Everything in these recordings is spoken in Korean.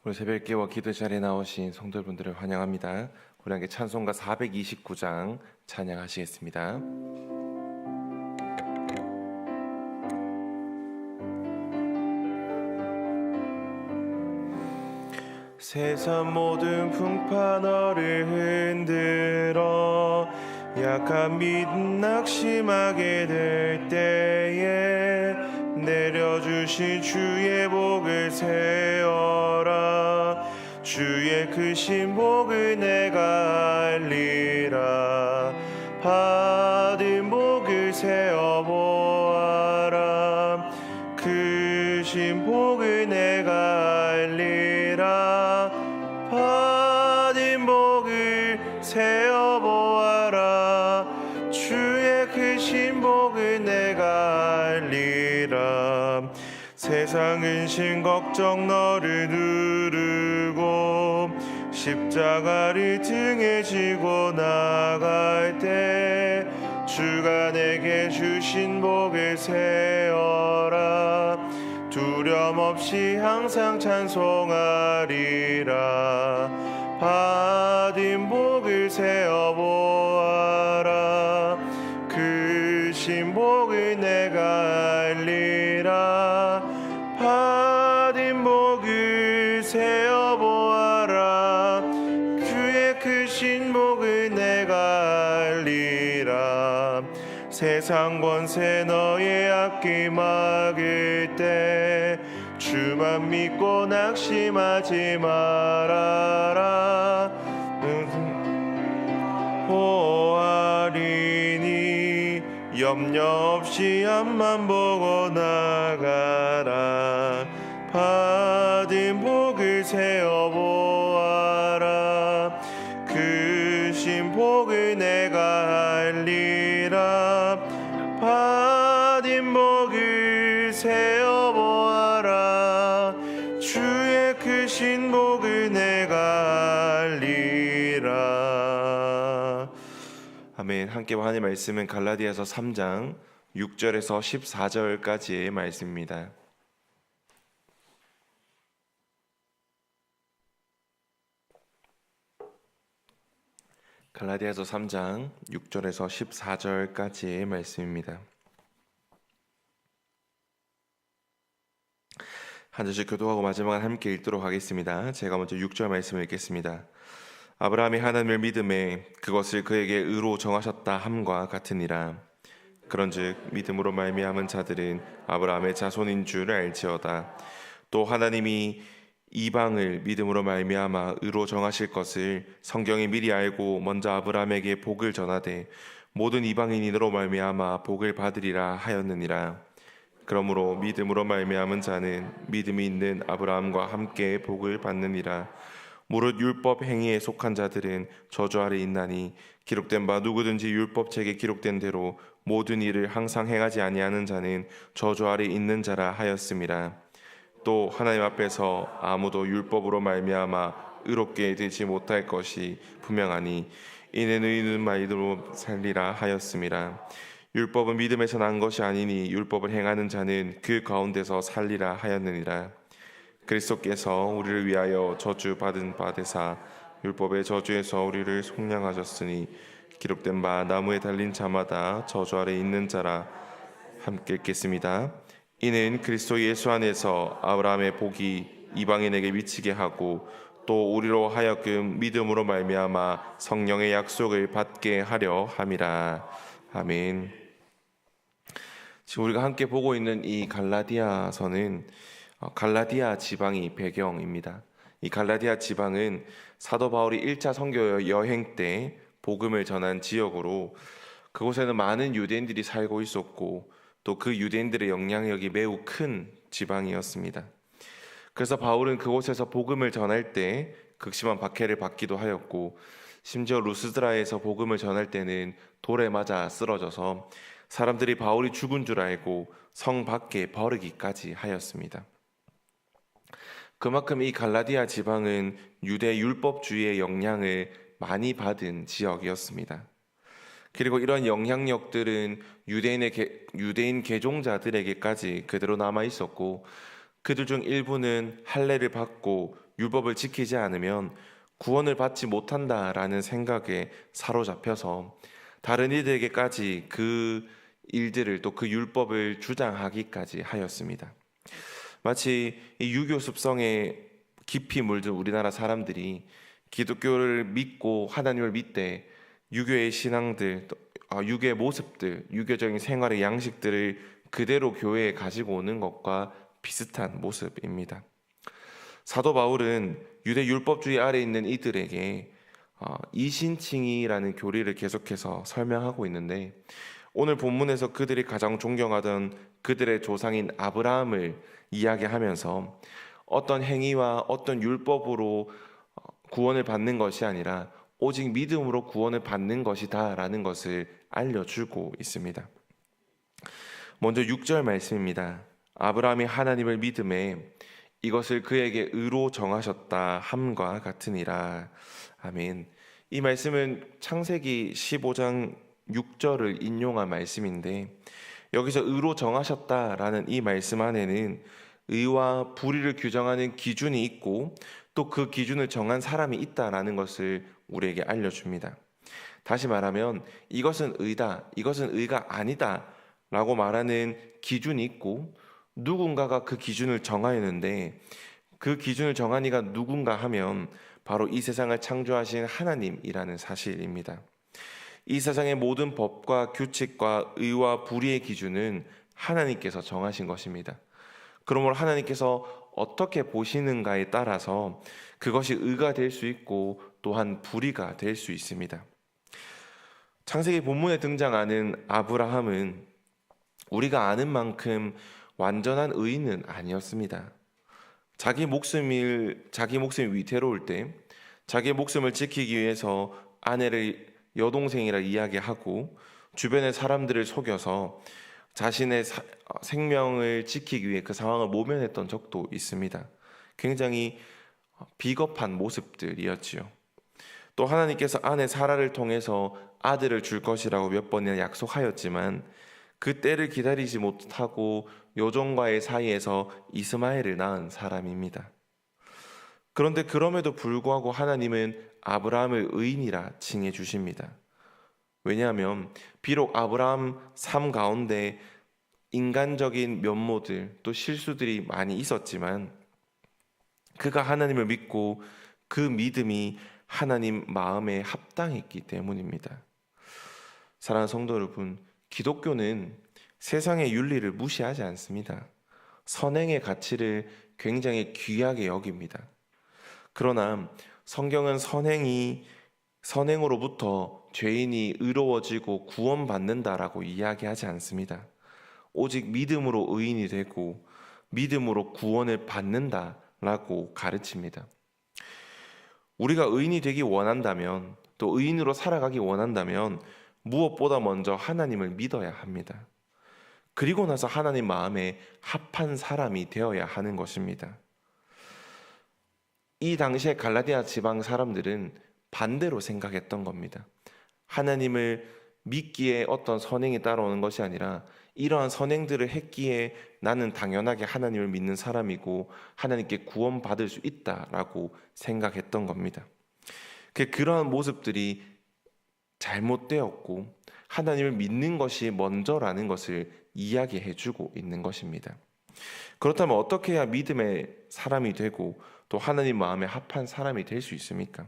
오늘 새벽기와 기도 자리에 나오신 성도분들을 환영합니다. 우리 함께 찬송가 429장 찬양하시겠습니다. 세상 모든 풍파 너를 흔들어 약한 믿음 낙심하게 될 때에 내려주신 주의 복을 세어라. 주의 크신 복을 내가 알리라. 받은 복을 세어보아라. 크신 복을 내가 알리라. 받은 복을 세어보아라. 주의 크신 복을 내가 알리라. 세상 근심 걱정 너를 누르고 십자가를 등에 지고 나갈 때 주가 내게 주신 복을 세어라. 두려움 없이 항상 찬송하리라. 받은 복을 세어보아라. 크신 복을 내가 알리라. 받은 복을 세어보아라. 주의 크신 복을 내가 알리라. 세상 권세 너의 앞길 막을 때 주만 믿고 낙심하지 말아라. 보아리니 염려 없이 앞만 보고 나가라. 받은 복을 세어보아라. 크신 복을 내가 알리라. 받은 복을 세어보아라. 주의 크신 복을 내가 알리라. 아멘. 함께 하나님의 말씀은 갈라디아서 3장 6절에서 14절까지의 말씀입니다. 갈라디아서 3장 6절에서 14절까지의 말씀입니다. 한 절씩 교도하고 마지막을 함께 읽도록 하겠습니다. 제가 먼저 6절 말씀을 읽겠습니다. 아브라함이 하나님을 믿음에 그것을 그에게 의로 정하셨다 함과 같으니라. 그런즉 믿음으로 말미암은 자들은 아브라함의 자손인 줄 알지어다. 또 하나님이 이방을 믿음으로 말미암아 의로 정하실 것을 성경이 미리 알고 먼저 아브라함에게 복을 전하되 모든 이방인으로 말미암아 복을 받으리라 하였느니라. 그러므로 믿음으로 말미암은 자는 믿음이 있는 아브라함과 함께 복을 받느니라. 무릇 율법 행위에 속한 자들은 저주 아래 있나니 기록된 바 누구든지 율법책에 기록된 대로 모든 일을 항상 행하지 아니하는 자는 저주 아래 있는 자라 하였음이라. 또 하나님 앞에서 아무도 율법으로 말미암아 의롭게 되지 못할 것이 분명하니 이는 의인은 말대로 살리라 하였음이라. 율법은 믿음에서 난 것이 아니니 율법을 행하는 자는 그 가운데서 살리라 하였느니라. 그리스도께서 우리를 위하여 저주 받은 바 되사 율법의 저주에서 우리를 속량하셨으니 기록된 바 나무에 달린 자마다 저주 아래 있는 자라. 함께 읽겠습니다. 이는 그리스도 예수 안에서 아브라함의 복이 이방인에게 미치게 하고 또 우리로 하여금 믿음으로 말미암아 성령의 약속을 받게 하려 함이라. 아멘. 지금 우리가 함께 보고 있는 이 갈라디아서는 갈라디아 지방이 배경입니다. 이 갈라디아 지방은 사도 바울이 1차 선교 여행 때 복음을 전한 지역으로 그곳에는 많은 유대인들이 살고 있었고 또 그 유대인들의 영향력이 매우 큰 지방이었습니다. 그래서 바울은 그곳에서 복음을 전할 때 극심한 박해를 받기도 하였고 심지어 루스드라에서 복음을 전할 때는 돌에 맞아 쓰러져서 사람들이 바울이 죽은 줄 알고 성 밖에 버리기까지 하였습니다. 그만큼 이 갈라디아 지방은 유대 율법주의의 영향을 많이 받은 지역이었습니다. 그리고 이런 영향력들은 유대인 개종자들에게까지 그대로 남아 있었고 그들 중 일부는 할례를 받고 율법을 지키지 않으면 구원을 받지 못한다라는 생각에 사로잡혀서 다른 이들에게까지 그 일들을 또 그 율법을 주장하기까지 하였습니다. 마치 이 유교 습성에 깊이 물든 우리나라 사람들이 기독교를 믿고 하나님을 믿되 유교의 신앙들, 유교의 모습들, 유교적인 생활의 양식들을 그대로 교회에 가지고 오는 것과 비슷한 모습입니다. 사도 바울은 유대 율법주의 아래 있는 이들에게 이신칭의라는 교리를 계속해서 설명하고 있는데, 오늘 본문에서 그들이 가장 존경하던 그들의 조상인 아브라함을 이야기하면서 어떤 행위와 어떤 율법으로 구원을 받는 것이 아니라 오직 믿음으로 구원을 받는 것이다 라는 것을 알려주고 있습니다. 먼저 6절 말씀입니다. 아브라함이 하나님을 믿음에 이것을 그에게 의로 정하셨다 함과 같으니라. 아멘. 이 말씀은 창세기 15장 6절을 인용한 말씀인데, 여기서 의로 정하셨다라는 이 말씀 안에는 의와 불의를 규정하는 기준이 있고 또 그 기준을 정한 사람이 있다라는 것을 우리에게 알려줍니다. 다시 말하면 이것은 의다, 이것은 의가 아니다 라고 말하는 기준이 있고, 누군가가 그 기준을 정하였는데 그 기준을 정한 이가 누군가 하면 바로 이 세상을 창조하신 하나님이라는 사실입니다. 이 세상의 모든 법과 규칙과 의와 불의의 기준은 하나님께서 정하신 것입니다. 그러므로 하나님께서 어떻게 보시는가에 따라서 그것이 의가 될 수 있고 또한 불의가 될 수 있습니다. 창세기 본문에 등장하는 아브라함은 우리가 아는 만큼 완전한 의인은 아니었습니다. 자기 목숨이 위태로울 때 자기 목숨을 지키기 위해서 아내를 여동생이라 이야기하고 주변의 사람들을 속여서 자신의 생명을 지키기 위해 그 상황을 모면했던 적도 있습니다. 굉장히 비겁한 모습들이었지요. 또 하나님께서 아내 사라를 통해서 아들을 줄 것이라고 몇 번이나 약속하였지만 그 때를 기다리지 못하고 요종과의 사이에서 이스마엘을 낳은 사람입니다. 그런데 그럼에도 불구하고 하나님은 아브라함을 의인이라 칭해 주십니다. 왜냐하면 비록 아브라함 삶 가운데 인간적인 면모들 또 실수들이 많이 있었지만 그가 하나님을 믿고 그 믿음이 하나님 마음에 합당했기 때문입니다. 사랑하는 성도 여러분, 기독교는 세상의 윤리를 무시하지 않습니다. 선행의 가치를 굉장히 귀하게 여깁니다. 그러나 성경은 선행으로부터 죄인이 의로워지고 구원받는다라고 이야기하지 않습니다. 오직 믿음으로 의인이 되고 믿음으로 구원을 받는다라고 가르칩니다. 우리가 의인이 되기 원한다면, 또 의인으로 살아가기 원한다면 무엇보다 먼저 하나님을 믿어야 합니다. 그리고 나서 하나님 마음에 합한 사람이 되어야 하는 것입니다. 이 당시에 갈라디아 지방 사람들은 반대로 생각했던 겁니다. 하나님을 믿기에 어떤 선행이 따라오는 것이 아니라 이러한 선행들을 했기에 나는 당연하게 하나님을 믿는 사람이고 하나님께 구원받을 수 있다라고 생각했던 겁니다. 그러한 모습들이 잘못되었고 하나님을 믿는 것이 먼저라는 것을 이야기해주고 있는 것입니다. 그렇다면 어떻게 해야 믿음의 사람이 되고 또 하나님 마음에 합한 사람이 될 수 있습니까?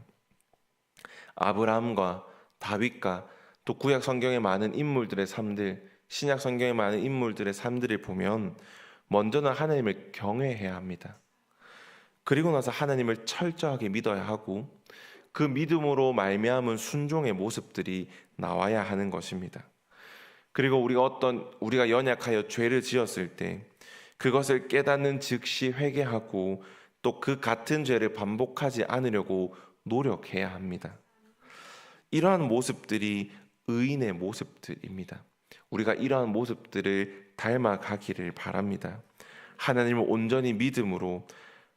아브라함과 다윗과 또 구약 성경의 많은 인물들의 삶들, 신약 성경의 많은 인물들의 삶들을 보면 먼저는 하나님을 경외해야 합니다. 그리고 나서 하나님을 철저하게 믿어야 하고 그 믿음으로 말미암은 순종의 모습들이 나와야 하는 것입니다. 그리고 우리가 연약하여 죄를 지었을 때 그것을 깨닫는 즉시 회개하고 또 그 같은 죄를 반복하지 않으려고 노력해야 합니다. 이러한 모습들이 의인의 모습들입니다. 우리가 이러한 모습들을 닮아가기를 바랍니다. 하나님을 온전히 믿음으로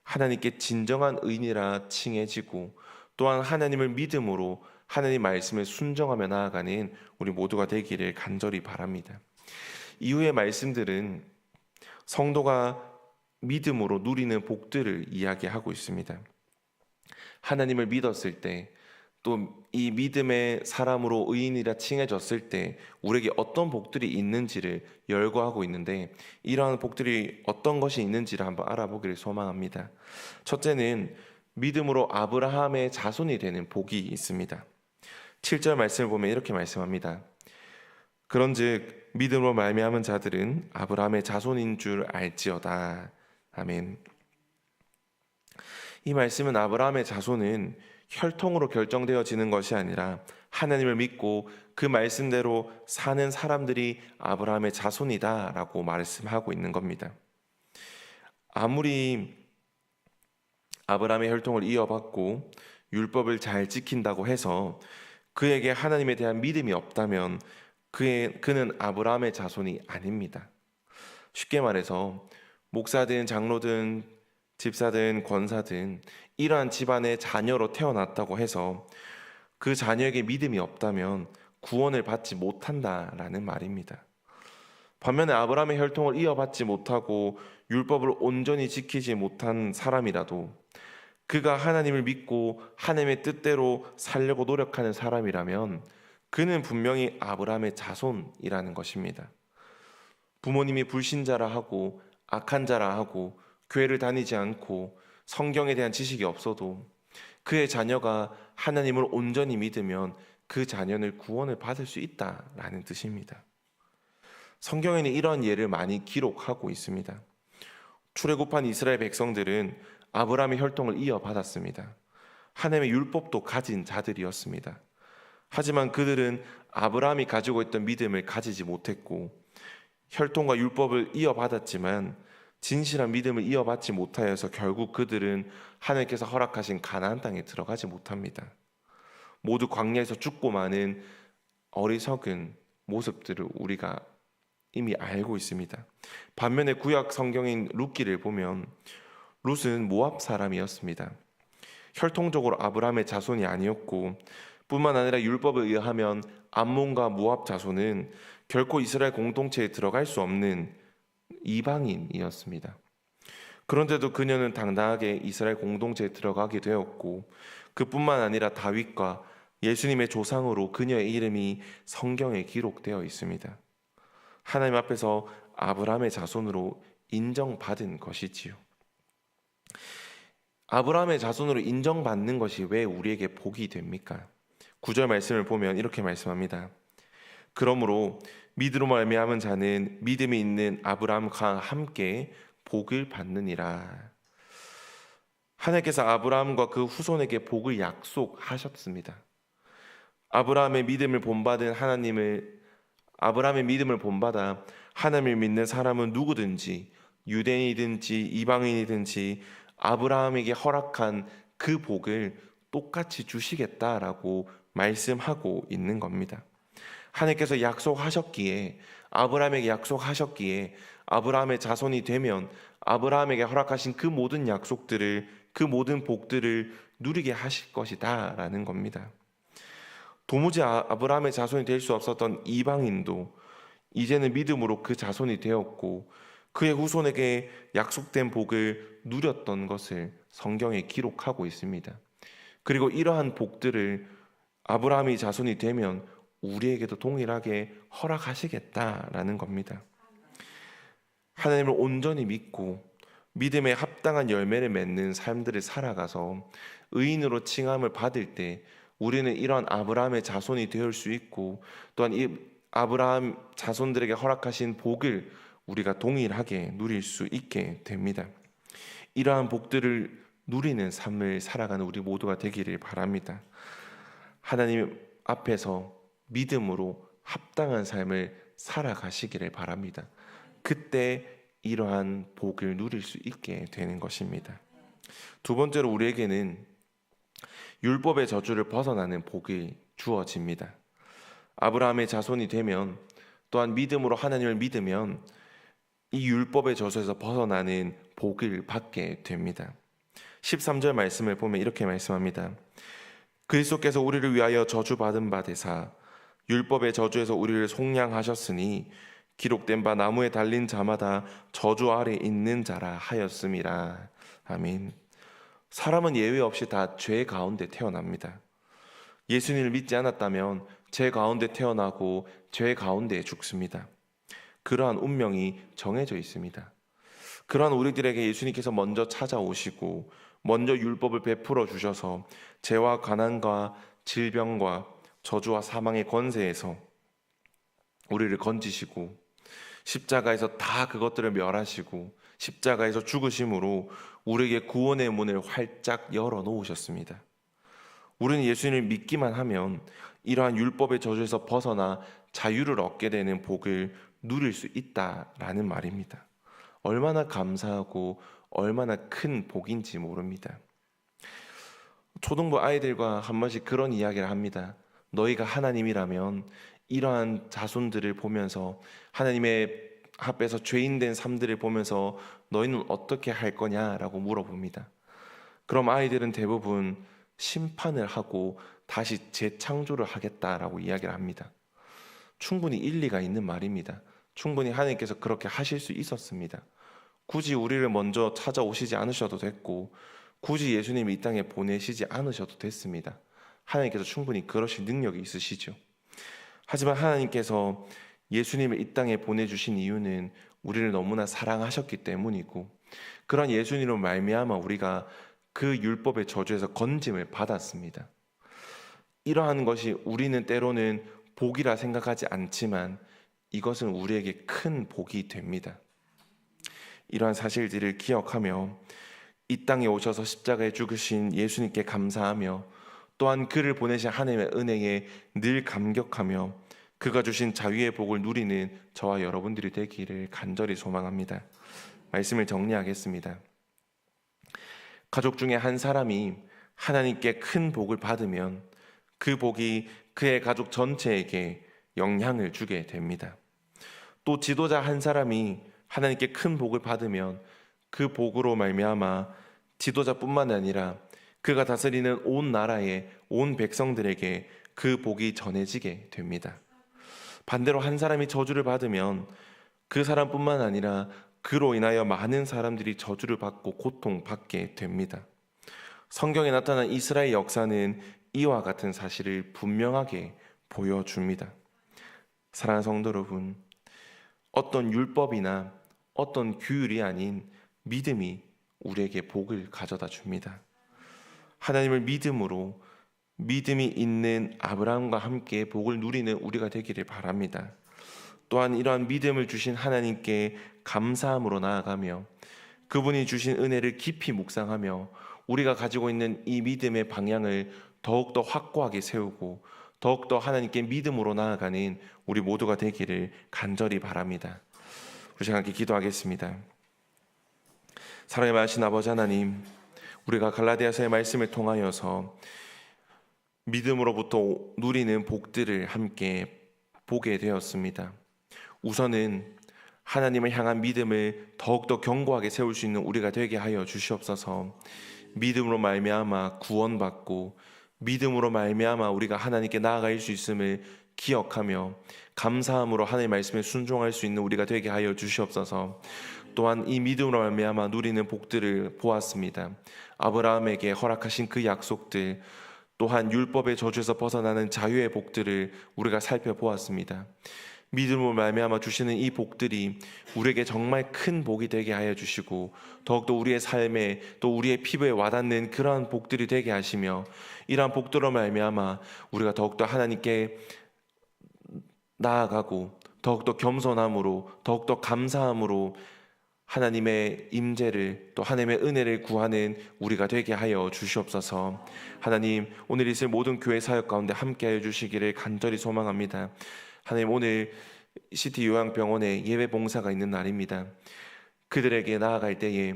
하나님께 진정한 의인이라 칭해지고 또한 하나님을 믿음으로 하나님 말씀에 순종하며 나아가는 우리 모두가 되기를 간절히 바랍니다. 이후의 말씀들은 성도가 믿음으로 누리는 복들을 이야기하고 있습니다. 하나님을 믿었을 때, 또 이 믿음의 사람으로 의인이라 칭해졌을 때 우리에게 어떤 복들이 있는지를 열거하고 있는데, 이러한 복들이 어떤 것이 있는지를 한번 알아보기를 소망합니다. 첫째는 믿음으로 아브라함의 자손이 되는 복이 있습니다. 7절 말씀을 보면 이렇게 말씀합니다. 그런즉 믿음으로 말미암은 자들은 아브라함의 자손인 줄 알지어다. 아멘. 이 말씀은 아브라함의 자손은 혈통으로 결정되어지는 것이 아니라 하나님을 믿고 그 말씀대로 사는 사람들이 아브라함의 자손이다라고 말씀하고 있는 겁니다. 아무리 아브라함의 혈통을 이어받고 율법을 잘 지킨다고 해서 그에게 하나님에 대한 믿음이 없다면 그는 아브라함의 자손이 아닙니다. 쉽게 말해서 목사든 장로든 집사든 권사든 이러한 집안의 자녀로 태어났다고 해서 그 자녀에게 믿음이 없다면 구원을 받지 못한다라는 말입니다. 반면에 아브라함의 혈통을 이어받지 못하고 율법을 온전히 지키지 못한 사람이라도 그가 하나님을 믿고 하나님의 뜻대로 살려고 노력하는 사람이라면 그는 분명히 아브라함의 자손이라는 것입니다. 부모님이 불신자라 하고 악한 자라 하고 교회를 다니지 않고 성경에 대한 지식이 없어도 그의 자녀가 하나님을 온전히 믿으면 그 자녀는 구원을 받을 수 있다라는 뜻입니다. 성경에는 이런 예를 많이 기록하고 있습니다. 출애굽한 이스라엘 백성들은 아브라함의 혈통을 이어받았습니다. 하나님의 율법도 가진 자들이었습니다. 하지만 그들은 아브라함이 가지고 있던 믿음을 가지지 못했고 혈통과 율법을 이어받았지만 진실한 믿음을 이어받지 못하여서 결국 그들은 하나님께서 허락하신 가나안 땅에 들어가지 못합니다. 모두 광야에서 죽고 마는 어리석은 모습들을 우리가 이미 알고 있습니다. 반면에 구약 성경인 룻기를 보면 룻은 모압 사람이었습니다. 혈통적으로 아브라함의 자손이 아니었고 뿐만 아니라 율법에 의하면 암몬과 모압 자손은 결코 이스라엘 공동체에 들어갈 수 없는 이방인이었습니다. 그런데도 그녀는 당당하게 이스라엘 공동체에 들어가게 되었고 그뿐만 아니라 다윗과 예수님의 조상으로 그녀의 이름이 성경에 기록되어 있습니다. 하나님 앞에서 아브라함의 자손으로 인정받은 것이지요. 아브라함의 자손으로 인정받는 것이 왜 우리에게 복이 됩니까? 9절 말씀을 보면 이렇게 말씀합니다. 그러므로 믿음으로 말미암은 자는 믿음이 있는 아브라함과 함께 복을 받느니라. 하나님께서 아브라함과 그 후손에게 복을 약속하셨습니다. 아브라함의 믿음을 본받은 아브라함의 믿음을 본받아 하나님을 믿는 사람은 누구든지 유대인이든지 이방인이든지 아브라함에게 허락한 그 복을 똑같이 주시겠다라고 말씀하고 있는 겁니다. 하나님께서 약속하셨기에 아브라함에게 약속하셨기에 아브라함의 자손이 되면 아브라함에게 허락하신 그 모든 약속들을 그 모든 복들을 누리게 하실 것이다 라는 겁니다. 도무지 아브라함의 자손이 될 수 없었던 이방인도 이제는 믿음으로 그 자손이 되었고 그의 후손에게 약속된 복을 누렸던 것을 성경에 기록하고 있습니다. 그리고 이러한 복들을 아브라함이 자손이 되면 우리에게도 동일하게 허락하시겠다라는 겁니다. 하나님을 온전히 믿고 믿음에 합당한 열매를 맺는 삶들을 살아가서 의인으로 칭함을 받을 때 우리는 이러한 아브라함의 자손이 되을 수 있고 또한 이 아브라함 자손들에게 허락하신 복을 우리가 동일하게 누릴 수 있게 됩니다. 이러한 복들을 누리는 삶을 살아가는 우리 모두가 되기를 바랍니다. 하나님 앞에서 믿음으로 합당한 삶을 살아가시기를 바랍니다. 그때 이러한 복을 누릴 수 있게 되는 것입니다. 두 번째로 우리에게는 율법의 저주를 벗어나는 복이 주어집니다. 아브라함의 자손이 되면 또한 믿음으로 하나님을 믿으면 이 율법의 저주에서 벗어나는 복을 받게 됩니다. 13절 말씀을 보면 이렇게 말씀합니다. 그리스도께서 우리를 위하여 저주받은 바 되사 율법의 저주에서 우리를 속량하셨으니 기록된 바 나무에 달린 자마다 저주 아래 있는 자라 하였음이라. 아멘. 사람은 예외 없이 다 죄 가운데 태어납니다. 예수님을 믿지 않았다면 죄 가운데 태어나고 죄 가운데 죽습니다. 그러한 운명이 정해져 있습니다. 그러한 우리들에게 예수님께서 먼저 찾아오시고 먼저 율법을 베풀어 주셔서 죄와 가난과 질병과 저주와 사망의 권세에서 우리를 건지시고 십자가에서 다 그것들을 멸하시고 십자가에서 죽으심으로 우리에게 구원의 문을 활짝 열어 놓으셨습니다. 우리는 예수님을 믿기만 하면 이러한 율법의 저주에서 벗어나 자유를 얻게 되는 복을 누릴 수 있다라는 말입니다. 얼마나 감사하고 얼마나 큰 복인지 모릅니다. 초등부 아이들과 한 번씩 그런 이야기를 합니다. 너희가 하나님이라면 이러한 자손들을 보면서 하나님의 앞에서 죄인된 삶들을 보면서 너희는 어떻게 할 거냐라고 물어봅니다. 그럼 아이들은 대부분 심판을 하고 다시 재창조를 하겠다라고 이야기를 합니다. 충분히 일리가 있는 말입니다. 충분히 하나님께서 그렇게 하실 수 있었습니다. 굳이 우리를 먼저 찾아오시지 않으셔도 됐고 굳이 예수님을 이 땅에 보내시지 않으셔도 됐습니다. 하나님께서 충분히 그러실 능력이 있으시죠. 하지만 하나님께서 예수님을 이 땅에 보내주신 이유는 우리를 너무나 사랑하셨기 때문이고 그런 예수님으로 말미암아 우리가 그 율법의 저주에서 건짐을 받았습니다. 이러한 것이 우리는 때로는 복이라 생각하지 않지만 이것은 우리에게 큰 복이 됩니다. 이러한 사실들을 기억하며 이 땅에 오셔서 십자가에 죽으신 예수님께 감사하며 또한 그를 보내신 하나님의 은혜에 늘 감격하며 그가 주신 자유의 복을 누리는 저와 여러분들이 되기를 간절히 소망합니다. 말씀을 정리하겠습니다. 가족 중에 한 사람이 하나님께 큰 복을 받으면 그 복이 그의 가족 전체에게 영향을 주게 됩니다. 또 지도자 한 사람이 하나님께 큰 복을 받으면 그 복으로 말미암아 지도자뿐만 아니라 그가 다스리는 온 나라의 온 백성들에게 그 복이 전해지게 됩니다. 반대로 한 사람이 저주를 받으면 그 사람뿐만 아니라 그로 인하여 많은 사람들이 저주를 받고 고통받게 됩니다. 성경에 나타난 이스라엘 역사는 이와 같은 사실을 분명하게 보여줍니다. 사랑하는 성도 여러분, 어떤 율법이나 어떤 규율이 아닌 믿음이 우리에게 복을 가져다 줍니다. 하나님을 믿음으로 믿음이 있는 아브라함과 함께 복을 누리는 우리가 되기를 바랍니다. 또한 이러한 믿음을 주신 하나님께 감사함으로 나아가며 그분이 주신 은혜를 깊이 묵상하며 우리가 가지고 있는 이 믿음의 방향을 더욱더 확고하게 세우고 더욱더 하나님께 믿음으로 나아가는 우리 모두가 되기를 간절히 바랍니다. 우리 함께 기도하겠습니다. 사랑의 많으신 아버지 하나님, 우리가 갈라디아서의 말씀을 통하여서 믿음으로부터 누리는 복들을 함께 보게 되었습니다. 우선은 하나님을 향한 믿음을 더욱더 견고하게 세울 수 있는 우리가 되게 하여 주시옵소서. 믿음으로 말미암아 구원받고 믿음으로 말미암아 우리가 하나님께 나아갈 수 있음을 기억하며 감사함으로 하나님의 말씀에 순종할 수 있는 우리가 되게 하여 주시옵소서. 또한 이 믿음으로 말미암아 누리는 복들을 보았습니다. 아브라함에게 허락하신 그 약속들, 또한 율법의 저주에서 벗어나는 자유의 복들을 우리가 살펴보았습니다. 믿음으로 말미암아 주시는 이 복들이 우리에게 정말 큰 복이 되게 하여 주시고 더욱더 우리의 삶에 또 우리의 피부에 와닿는 그러한 복들이 되게 하시며 이러한 복들로 말미암아 우리가 더욱더 하나님께 나아가고 더욱더 겸손함으로 더욱더 감사함으로 하나님의 임재를 또 하나님의 은혜를 구하는 우리가 되게 하여 주시옵소서. 하나님, 오늘 있을 모든 교회 사역 가운데 함께하여 주시기를 간절히 소망합니다. 하나님, 오늘 시티 요양병원에 예배 봉사가 있는 날입니다. 그들에게 나아갈 때에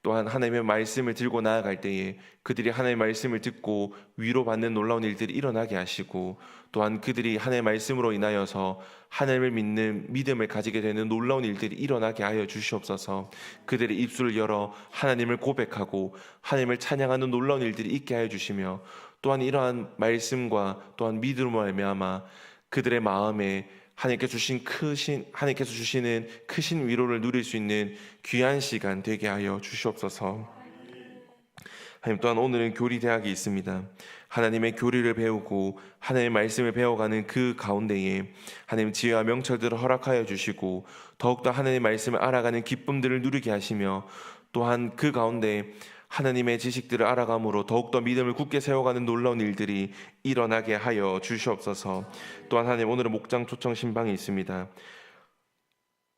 또한 하나님의 말씀을 들고 나아갈 때에 그들이 하나님의 말씀을 듣고 위로받는 놀라운 일들이 일어나게 하시고 또한 그들이 하나님의 말씀으로 인하여서 하나님을 믿는 믿음을 가지게 되는 놀라운 일들이 일어나게 하여 주시옵소서. 그들의 입술을 열어 하나님을 고백하고 하나님을 찬양하는 놀라운 일들이 있게 하여 주시며 또한 이러한 말씀과 또한 믿음으로 말미암아 그들의 마음에 하나님께서 주시는 크신 위로를 누릴 수 있는 귀한 시간 되게 하여 주시옵소서. 하나님 또한 오늘은 교리 대학이 있습니다. 하나님의 교리를 배우고 하나님의 말씀을 배워가는 그 가운데에 하나님 지혜와 명철들을 허락하여 주시고 더욱더 하나님의 말씀을 알아가는 기쁨들을 누리게 하시며 또한 그 가운데 하나님의 지식들을 알아감으로 더욱더 믿음을 굳게 세워가는 놀라운 일들이 일어나게 하여 주시옵소서. 또한 하나님 오늘은 목장 초청 신방이 있습니다.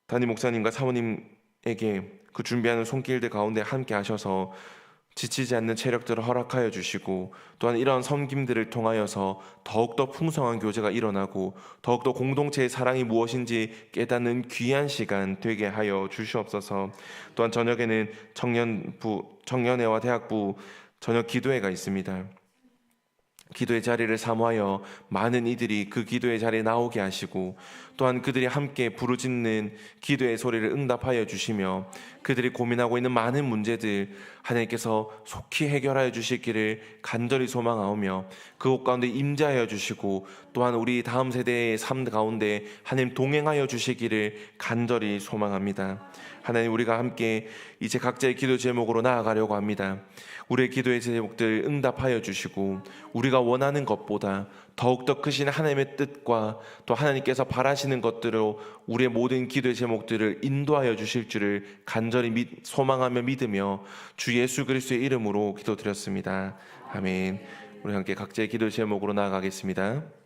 담임 목사님과 사모님에게 그 준비하는 손길들 가운데 함께 하셔서 지치지 않는 체력들을 허락하여 주시고 또한 이러한 섬김들을 통하여서 더욱더 풍성한 교제가 일어나고 더욱더 공동체의 사랑이 무엇인지 깨닫는 귀한 시간 되게 하여 주시옵소서. 또한 저녁에는 청년회와 대학부 저녁 기도회가 있습니다. 기도의 자리를 사모하여 많은 이들이 그 기도의 자리에 나오게 하시고 또한 그들이 함께 부르짖는 기도의 소리를 응답하여 주시며 그들이 고민하고 있는 많은 문제들 하나님께서 속히 해결하여 주시기를 간절히 소망하오며 그곳 가운데 임재하여 주시고 또한 우리 다음 세대의 삶 가운데 하나님 동행하여 주시기를 간절히 소망합니다. 하나님 우리가 함께 이제 각자의 기도 제목으로 나아가려고 합니다. 우리의 기도의 제목들 응답하여 주시고 우리가 원하는 것보다 더욱더 크신 하나님의 뜻과 또 하나님께서 바라시는 것들로 우리의 모든 기도의 제목들을 인도하여 주실 줄을 간절히 소망하며 믿으며 주 예수 그리스도의 이름으로 기도드렸습니다. 아멘. 우리 함께 각자의 기도 제목으로 나아가겠습니다.